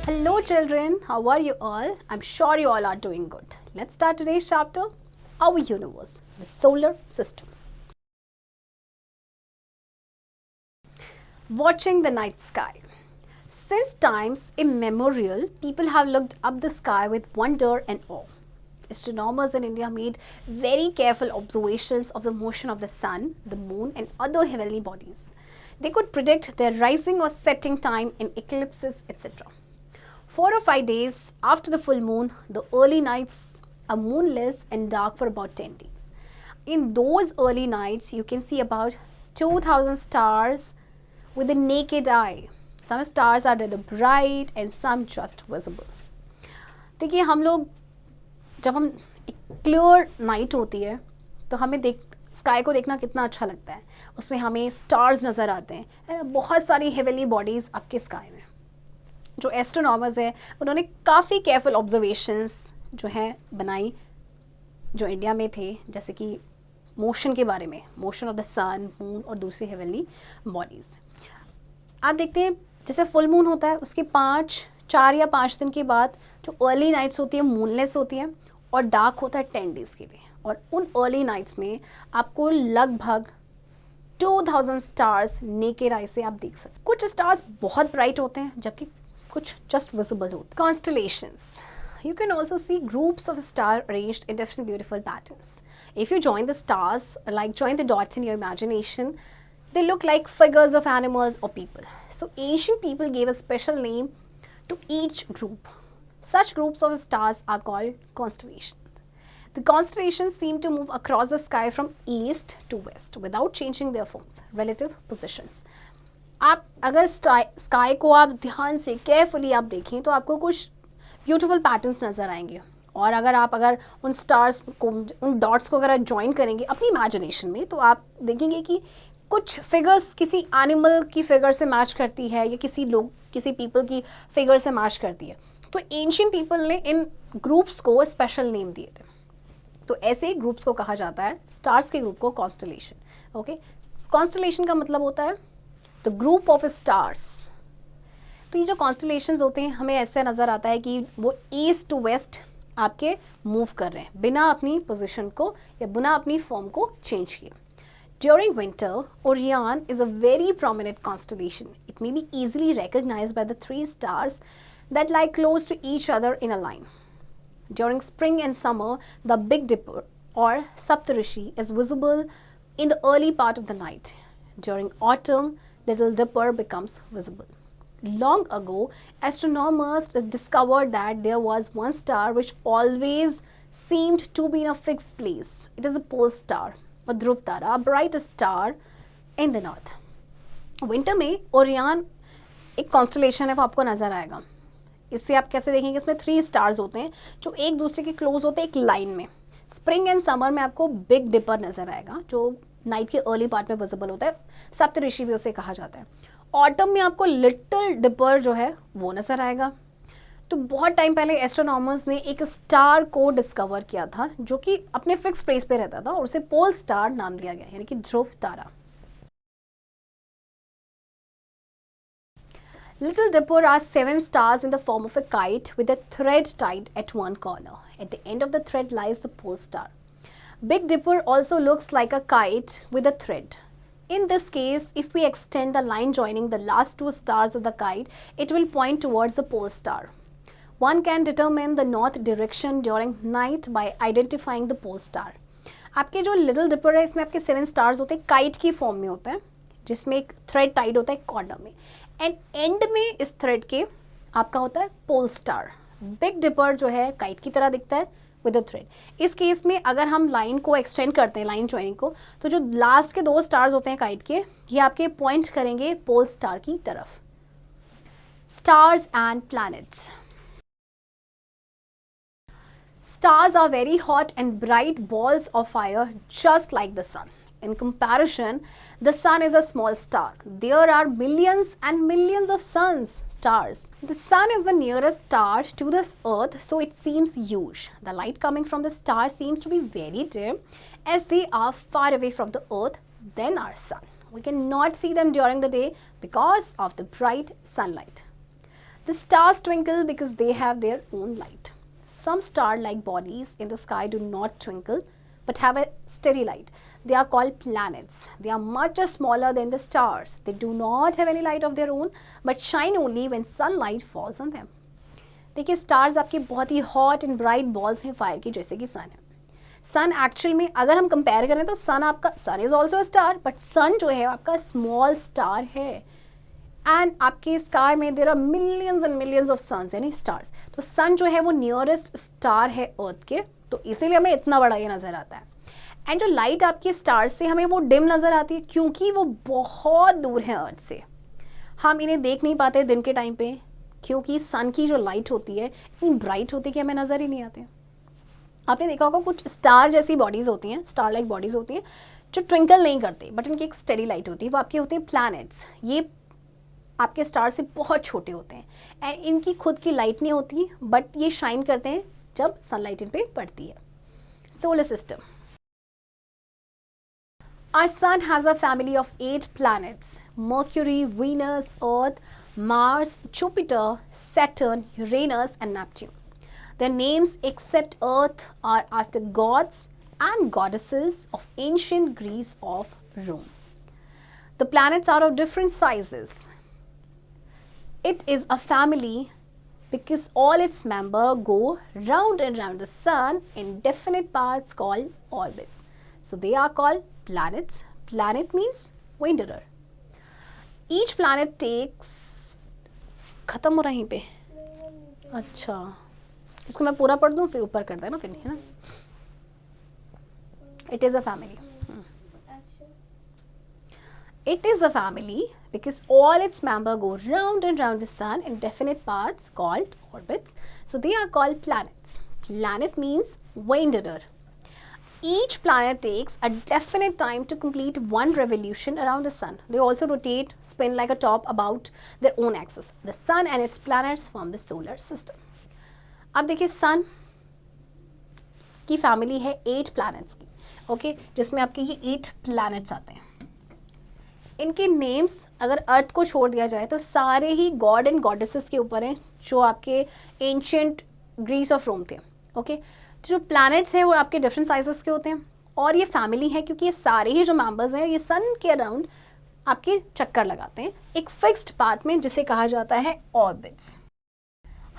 Hello children, how are you all? I'm sure you all are doing good. Let's start today's chapter, our universe, the solar system. Watching the night sky. Since times immemorial, people have looked up the sky with wonder and awe. Astronomers in India made very careful observations of the motion of the sun, the moon and other heavenly bodies. They could predict their rising or setting time in eclipses, etc. 4 or 5 days after the full moon, the early nights are moonless and dark for about 10 days. In those early nights, you can see about 2,000 stars with the naked eye. Some stars are rather bright and some just visible. देखिए हम लोग जब हम clear night होती है तो हमें sky को देखना कितना अच्छा लगता है. उसमें हमें स्टार्स नज़र आते हैं, बहुत सारी हेवनली बॉडीज़ आपके स्काई में. जो एस्ट्रोनॉमर्स हैं उन्होंने काफ़ी केयरफुल ऑब्जर्वेशंस जो हैं बनाई जो इंडिया में थे, जैसे कि मोशन के बारे में, motion of the sun, moon और दूसरी हेवनली बॉडीज़. आप देखते हैं जैसे फुल मून होता है उसके 4 या 5 दिन के बाद जो अर्ली नाइट्स होती है मूनलेस होती हैं और डार्क होता है 10 डेज़ के लिए. और उन अर्ली नाइट्स में आपको लगभग 2000 स्टार्स नेकेड आई से आप देख सकते. कुछ स्टार्स बहुत ब्राइट होते हैं जबकि कुछ जस्ट विजिबल होते. Constellations. You can also see groups of stars arranged in different beautiful patterns. If you join the stars, like join the dots in your imagination, they look like figures of animals or people. So ancient people gave a special name to each group. Such groups of stars are called constellations. The constellations seem to move across the sky from east to west without changing their forms, relative positions. आप अगर sky को आप ध्यान से carefully आप देखें तो आपको कुछ ब्यूटीफुल पैटर्न्स नज़र आएंगे. और अगर उन स्टार्स को, उन डॉट्स को अगर आप ज्वाइन करेंगे अपनी इमेजिनेशन में तो आप देखेंगे कि कुछ फिगर्स किसी एनिमल की फिगर से मैच करती है या किसी पीपल की फिगर से मैच करती है. तो एंशियंट पीपल ने इन ग्रुप्स को स्पेशल नेम दिए थे. तो ऐसे ग्रुप्स को कहा जाता है, स्टार्स के ग्रुप को कॉन्स्टलेशन. ओके, कॉन्स्टलेशन का मतलब होता है द ग्रुप ऑफ स्टार्स. तो ये जो कॉन्स्टलेशंस होते हैं हमें ऐसे नज़र आता है कि वो ईस्ट टू वेस्ट आपके मूव कर रहे हैं बिना अपनी पोजीशन को या बिना अपनी फॉर्म को चेंज किए. During winter, Orion is a very prominent constellation. It may be easily recognized by the 3 stars that lie close to each other in a line. During spring and summer, the Big Dipper or Saptarishi is visible in the early part of the night. During autumn, Little Dipper becomes visible. Long ago, astronomers discovered that there was one star which always seemed to be in a fixed place. It is a pole star, a Dhruv Tara, a bright star in the north. Winter में Orion एक constellation है वो आपको नज़र आएगा. इससे आप कैसे देखेंगे, इसमें 3 स्टार्स होते हैं जो एक दूसरे के क्लोज होते हैं एक लाइन में. स्प्रिंग एंड समर में आपको बिग डिपर नज़र आएगा जो नाइट के अर्ली पार्ट में विजिबल होता है. सप्तऋषि भी उसे कहा जाता है. ऑटम में आपको लिटिल डिपर जो है वो नज़र आएगा. तो बहुत टाइम पहले एस्ट्रोनॉमर्स ने एक स्टार को डिस्कवर किया था जो कि अपने फिक्स प्लेस पे रहता था और उसे पोल स्टार नाम दिया गया, यानी कि ध्रुव तारा. Little Dipper are 7 stars in the form of a kite with a thread tied at one corner. At the end of the thread lies the pole star. Big Dipper also looks like a kite with a thread. In this case, if we extend the line joining the last 2 stars of the kite, it will point towards the pole star. One can determine the north direction during night by identifying the pole star. आपके जो Little Dipper है इसमें आपके 7 stars होते हैं, kite की form में होते हैं जिसमें एक थ्रेड टाइड होता है कॉर्नर में, एंड एंड में इस थ्रेड के आपका होता है पोल स्टार. बिग डिपर जो है काइट की तरह दिखता है विद अ थ्रेड. इस केस में अगर हम लाइन को एक्सटेंड करते हैं, लाइन ज्वाइनिंग को, तो जो लास्ट के 2 स्टार्स होते हैं काइट के ये आपके पॉइंट करेंगे पोल स्टार की तरफ. Stars and planets. Stars are very hot and bright balls of fire just like the sun. In comparison, the sun is a small star. There are millions and millions of stars. The sun is the nearest star to the earth, so it seems huge. The light coming from the star seems to be very dim as they are far away from the earth than our sun. We cannot see them during the day because of the bright sunlight. The stars twinkle because they have their own light. Some star-like bodies in the sky do not twinkle but have a steady light. They are called planets. They are much smaller than the stars. They do not have any light of their own but shine only when sunlight falls on them. देखिए stars आपके बहुत ही hot and bright balls हैं fire की, जैसे कि सन है. सन actual में अगर हम कंपेयर करें तो sun is also a star, but sun जो है आपका स्मॉल स्टार है. एंड आपके स्काई में there are millions and millions of suns यानी स्टार्स. तो सन जो है वो नियरेस्ट स्टार है अर्थ के, तो इसीलिए हमें इतना बड़ा ये नज़र आता है. एंड जो लाइट आपके स्टार से हमें वो डिम नज़र आती है क्योंकि वो बहुत दूर है अर्थ से. हम इन्हें देख नहीं पाते दिन के टाइम पे क्योंकि सन की जो लाइट होती है इतनी ब्राइट होती है कि हमें नज़र ही नहीं आते. आपने देखा होगा कुछ स्टार जैसी बॉडीज़ होती हैं, स्टार लाइक बॉडीज़ होती हैं जो ट्विंकल नहीं करते बट उनकी एक स्टडी लाइट होती है. वो आपके होते हैं प्लैनेट्स. ये आपके स्टार से बहुत छोटे होते हैं एंड इनकी खुद की लाइट नहीं होती बट ये शाइन करते हैं जब सनलाइट इन पे पड़ती है. Solar system. Our sun has a family of 8 planets: Mercury, Venus, Earth, Mars, Jupiter, Saturn, Uranus and Neptune. Their names except Earth are after gods and goddesses of ancient Greece of Rome. The planets are of different sizes. It is a family because all its members go round and round the sun in definite paths called orbits. So they are called planets. Planet means wanderer. Each planet takes खत्म हो रहा है यहीं पे. अच्छा, इसको मैं पूरा पढ़ दूँ फिर ऊपर कर देना फिर, है ना. It is a family. It is a family because all its members go round and round the sun in definite paths called orbits. So they are called planets. Planet means wanderer. Each planet takes a definite time to complete one revolution around the sun. They also rotate, spin like a top about their own axis. The sun and its planets form the solar system. अब देखिए सन की family है 8 planets की, okay, जिसमें आपके ये 8 planets आते हैं. इनके नेम्स अगर अर्थ को छोड़ दिया जाए तो सारे ही गॉड एंड गॉडेसेस के ऊपर हैं जो आपके एंशियंट ग्रीस ऑफ रोम थे. ओके, जो प्लैनेट्स हैं वो आपके डिफरेंट साइजेस के होते हैं और ये फैमिली है क्योंकि ये सारे ही जो मेंबर्स हैं ये सन के अराउंड आपके चक्कर लगाते हैं एक फिक्स्ड पाथ में जिसे कहा जाता है ऑर्बिट्स.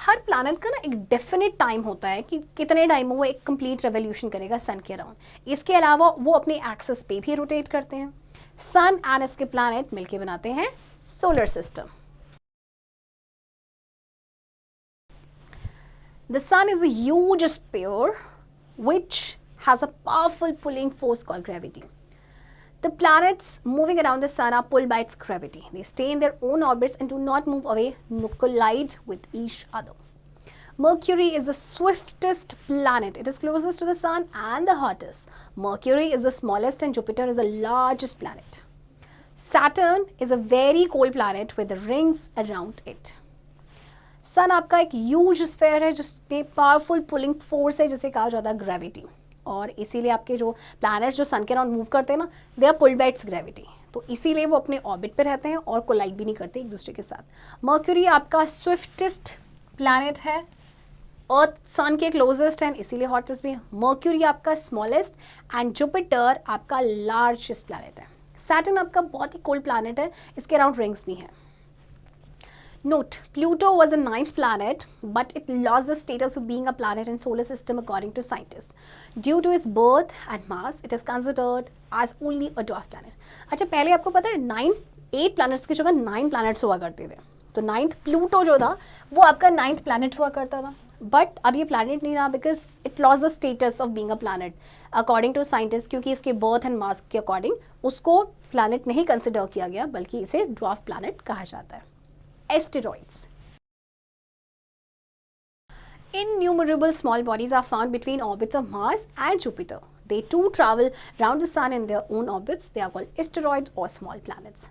हर प्लैनेट का ना एक डेफिनेट टाइम होता है कि कितने टाइम में वो एक कंप्लीट रेवोल्यूशन करेगा सन के अराउंड. इसके अलावा वो अपने एक्सिस पे भी रोटेट करते हैं. सन एंड इसके प्लैनेट मिलके बनाते हैं solar system. The sun is a huge sphere which has a powerful pulling force called gravity. The planets moving around the sun are pulled by its gravity. They stay in their own orbits and do not move away nor collide with each other. Mercury is the swiftest planet. It is closest to the sun and the hottest. Mercury is the smallest and Jupiter is the largest planet. Saturn is a very cold planet with the rings around it. सन आपका एक huge sphere है जिसमें powerful pulling force है जिसे कहा जाता है gravity, और इसीलिए आपके जो प्लैनेट्स जो सन के अराउंड मूव करते हैं ना they are pulled by its gravity, तो इसीलिए वो अपने ऑर्बिट पे रहते हैं और कोलाइड भी नहीं करते एक दूसरे के साथ. मर्क्यूरी आपका स्विफ्टेस्ट प्लैनेट है, अर्थ सन के क्लोजेस्ट है इसीलिए हॉटेस्ट भी है. मर्क्यूरी आपका स्मॉलेस्ट एंड जुपिटर आपका लार्जेस्ट प्लैनेट है. सैटर्न आपका बहुत ही कोल्ड प्लैनेट है, इसके अराउंड रिंग्स भी हैं. Note, Pluto was the 9th planet, but it lost the status of being a planet in solar system according to scientists. Due to its birth and mass, it is considered as only a dwarf planet. अच्छा, पहले आपको पता है 8 planets की जगह 9 planets हुआ करते थे. तो 9th Pluto जो था वो आपका 9th planet हुआ करता था. बट अब ये planet नहीं रहा because it lost the status of being a planet according to scientists, क्योंकि इसके birth and mass के according उसको planet नहीं consider किया गया बल्कि इसे dwarf planet कहा जाता है. Asteroids. Innumerable small bodies are found between orbits of Mars and Jupiter. They too travel round the sun in their own orbits. They are called asteroids or small planets.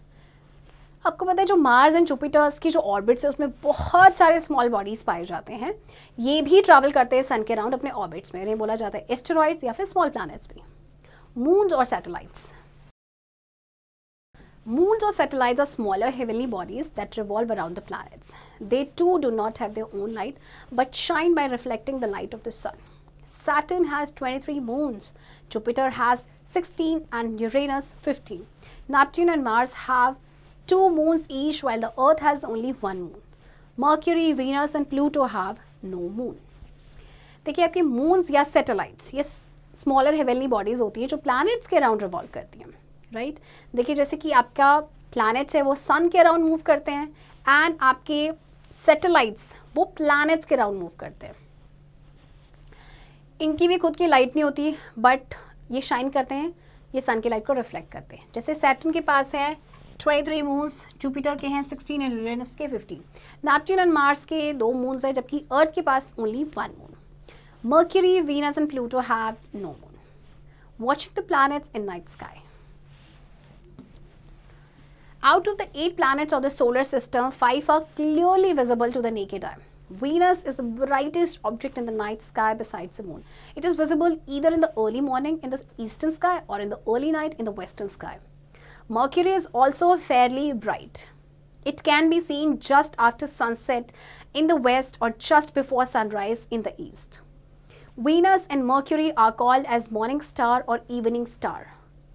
आपको पता है जो Mars and Jupiter's की जो orbits है उसमें बहुत सारे स्मॉल बॉडीज पाए जाते हैं. ये भी ट्रैवल करते हैं सन के अराउंड अपने ऑर्बिट्स में. इन्हें बोला जाता है एस्टेरॉइड्स या फिर स्मॉल प्लैनेट्स भी. मून्स और satellites. Moons or satellites are smaller heavenly bodies that revolve around the planets. They too do not have their own light but shine by reflecting the light of the sun. Saturn has 23 moons, Jupiter has 16 and Uranus 15. Neptune and Mars have 2 moons each while the Earth has only 1 moon. Mercury, Venus and Pluto have no moon. देखिए आपके moons या satellites ये smaller heavenly bodies होती है जो planets के around revolve करती हैं, राइट? देखिए जैसे कि आपका प्लैनेट्स है वो सन के अराउंड मूव करते हैं एंड आपके सैटेलाइट्स वो प्लैनेट्स के अराउंड मूव करते हैं. इनकी भी खुद की लाइट नहीं होती बट ये शाइन करते हैं, ये सन की लाइट को रिफ्लेक्ट करते हैं. जैसे सैटर्न के पास है 23 मून्स, जुपिटर के हैं 16 एंड यूरेनस के 15. नेपच्यून एंड मार्स के 2 मून्स हैं जबकि अर्थ के पास only 1 moon. Mercury, Venus and Pluto have no moon. Watching the planets in night sky. Out of the 8 planets of the solar system, 5 are clearly visible to the naked eye. Venus is the brightest object in the night sky besides the moon. It is visible either in the early morning in the eastern sky or in the early night in the western sky. Mercury is also fairly bright. It can be seen just after sunset in the west or just before sunrise in the east. Venus and Mercury are called as morning star or evening star.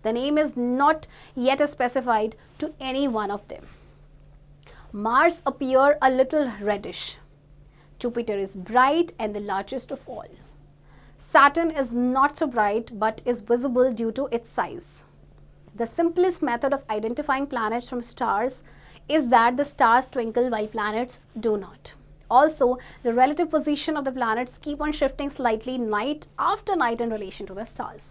The name is not yet specified to any one of them. Mars appear a little reddish. Jupiter is bright and the largest of all. Saturn is not so bright but is visible due to its size. The simplest method of identifying planets from stars is that the stars twinkle while planets do not. Also, the relative position of the planets keep on shifting slightly night after night in relation to the stars.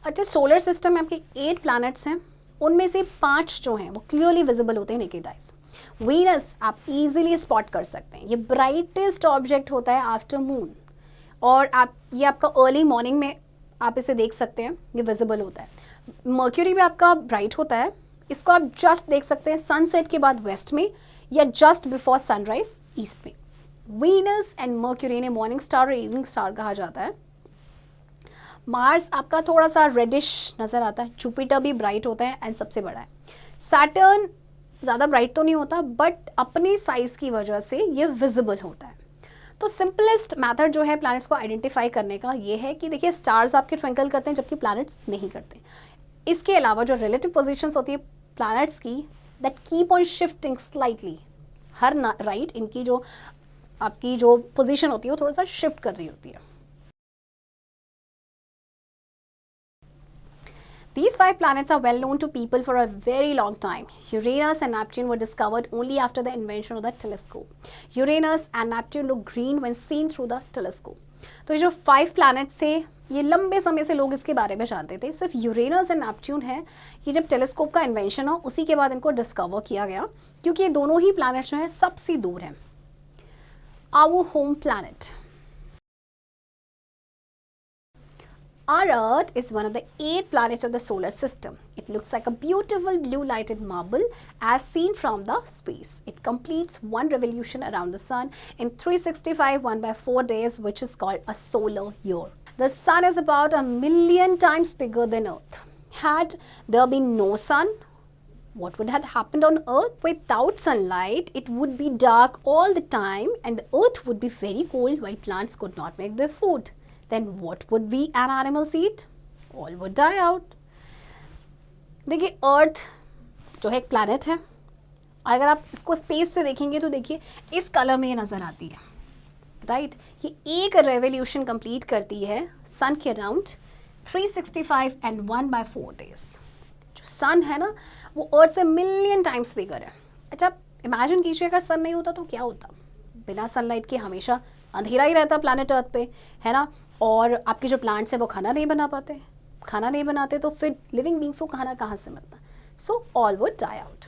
अच्छा, solar system में आपके 8 planets हैं, उनमें से 5 जो हैं वो clearly visible होते हैं नेकेड आइज. वीनस आप इजीली स्पॉट कर सकते हैं, ये ब्राइटेस्ट ऑब्जेक्ट होता है आफ्टर मून और आप ये आपका अर्ली मॉर्निंग में आप इसे देख सकते हैं, ये विजिबल होता है. मर्क्यूरी भी आपका ब्राइट होता है, इसको आप जस्ट देख सकते हैं सनसेट के बाद वेस्ट में या जस्ट बिफोर सनराइज ईस्ट में. वीनस एंड मर्क्यूरी ने मॉर्निंग स्टार और इवनिंग स्टार कहा जाता है. मार्स आपका थोड़ा सा रेडिश नज़र आता है. जुपिटर भी ब्राइट होता है एंड सबसे बड़ा है. सैटर्न ज़्यादा ब्राइट तो नहीं होता बट अपनी साइज़ की वजह से ये विजिबल होता है. तो सिंपलेस्ट मैथड जो है प्लैनेट्स को आइडेंटिफाई करने का ये है कि देखिए स्टार्स आपके ट्विंकल करते हैं जबकि प्लैनेट्स नहीं करते. इसके अलावा जो रिलेटिव पोजीशंस होती है प्लैनेट्स की that keep on shifting slightly her right इनकी जो आपकी जो पोजीशन होती है वो थोड़ा सा शिफ्ट कर रही होती है. These 5 planets are well known to people for a very long time. Uranus and Neptune were discovered only after the invention of the telescope. Uranus and Neptune look green when seen through the telescope. तो ये जो 5 planets थे ये लंबे समय से लोग इसके बारे में जानते थे. सिर्फ यूरेनस एंड नेपच्यून है ये जब टेलीस्कोप का इन्वेंशन हो उसी के बाद इनको डिस्कवर किया गया क्योंकि ये दोनों ही प्लैनेट्स जो हैं सबसे दूर हैं. Our home planet. Our Earth is one of the 8 planets of the solar system. It looks like a beautiful blue lighted marble as seen from the space. It completes one revolution around the sun in 365 1/4 days, which is called a solar year. The sun is about 1,000,000 times bigger than Earth. Had there been no sun, what would have happened on Earth? Without sunlight, it would be dark all the time and the Earth would be very cold while plants could not make their food. Then what would we and animals eat? All would die out. देखिए अर्थ जो है एक planet है. अगर आप इसको space से देखेंगे तो देखिए इस कलर में ये नज़र आती है, राइट? ये एक रेवोल्यूशन कंप्लीट करती है सन के अराउंड 365 एंड 1/4 days. जो सन है ना वो अर्थ से 1,000,000 टाइम्स बिगर है. अच्छा इमेजिन कीजिए अगर सन नहीं होता तो क्या होता. बिना सनलाइट के हमेशा अंधेरा ही रहता प्लैनेट अर्थ पे, है ना. और आपके जो प्लांट्स हैं वो खाना नहीं बना पाते, खाना नहीं बनाते तो फिर लिविंग बींग्स को खाना कहाँ से मिलता. So all would die out.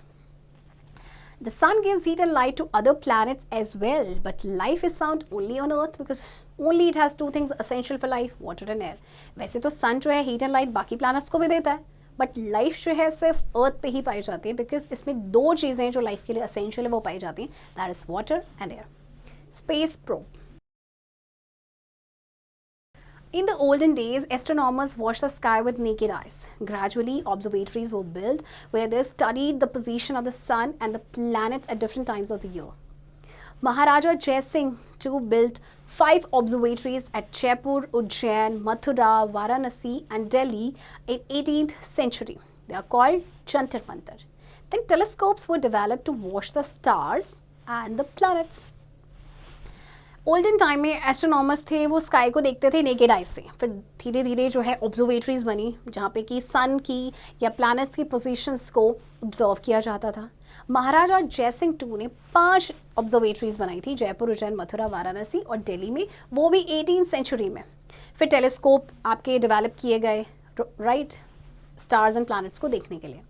The sun gives heat and light to other planets as well, but life is found only on Earth because only it has 2 things essential for life, water and air. वैसे तो sun जो है heat and light बाकी planets को भी देता है, but life जो है सिर्फ Earth पे ही पाई जाती है because इसमें 2 चीज़ें जो life के लिए essential है वो पाई जाती हैं, that is water and air. Space probe. In the olden days, astronomers watched the sky with naked eyes. Gradually, observatories were built where they studied the position of the sun and the planets at different times of the year. Maharaja Jai Singh too built 5 observatories at Jaipur, Ujjain, Mathura, Varanasi and Delhi in 18th century. They are called Jantar Mantar. Then telescopes were developed to watch the stars and the planets. Olden time में astronomers थे वो sky को देखते थे naked eye से, फिर धीरे धीरे जो है ऑब्जर्वेटरीज बनी जहाँ पे कि सन की या प्लैनेट्स की पोजीशंस को ऑब्जर्व किया जाता था. महाराजा जय सिंह टू ने 5 ऑब्जर्वेटरीज बनाई थी जयपुर, उज्जैन, मथुरा, वाराणसी और दिल्ली में, वो भी 18th सेंचुरी में. फिर टेलीस्कोप आपके डेवलप किए गए, राइट, स्टार्स एंड प्लैनेट्स को देखने के लिए.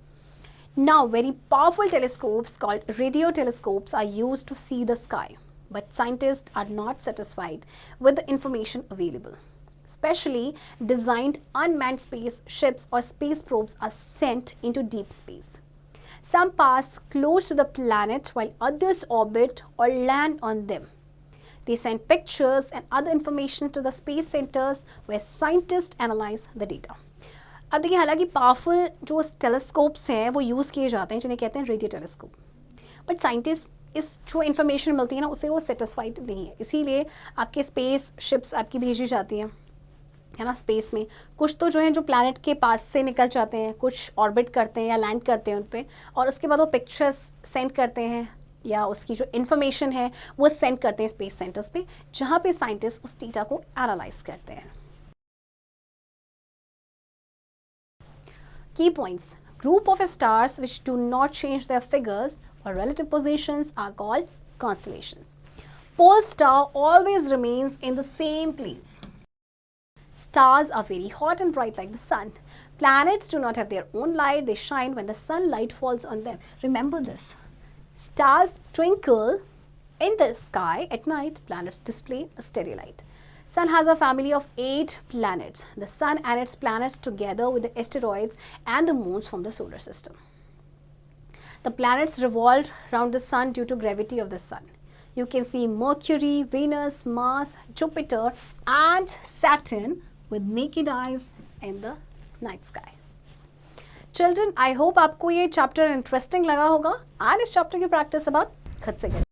Now very powerful telescopes called radio telescopes are used to see the sky. But scientists are not satisfied with the information available. Specially designed unmanned space ships or space probes are sent into deep space. Some pass close to the planet while others orbit or land on them. They send pictures and other information to the space centers where scientists analyze the data. अब देखिए, हालांकि powerful जो telescopes हैं वो use किए जाते हैं जिन्हें कहते हैं रेडियो टेलीस्कोप, बट साइंटिस्ट इस जो इन्फॉर्मेशन मिलती है ना उससे वो सेटिस्फाइड नहीं है. इसीलिए आपके स्पेस शिप्स आपकी भेजी जाती हैं, है ना, स्पेस में. कुछ तो जो है जो प्लैनेट के पास से निकल जाते हैं, कुछ ऑर्बिट करते हैं या लैंड करते हैं उन पर, और उसके बाद वो पिक्चर्स सेंड करते हैं या उसकी जो इन्फॉर्मेशन है वो सेंड करते हैं स्पेस सेंटर्स पे, जहाँ पे साइंटिस्ट उस डेटा को एनालाइज करते हैं. Key points. Group of stars which do not change their figures or relative positions are called constellations. Pole star always remains in the same place. Stars are very hot and bright like the sun. Planets do not have their own light. They shine when the sunlight falls on them. Remember this. Stars twinkle in the sky at night. Planets display a steady light. Sun has a family of 8 planets. The sun and its planets together with the asteroids and the moons form the solar system. The planets revolve around the sun due to gravity of the sun. You can see Mercury, Venus, Mars, Jupiter and Saturn with naked eyes in the night sky. Children, I hope आपको ये chapter interesting लगा होगा and इस chapter की practice अब आप खुद से करें.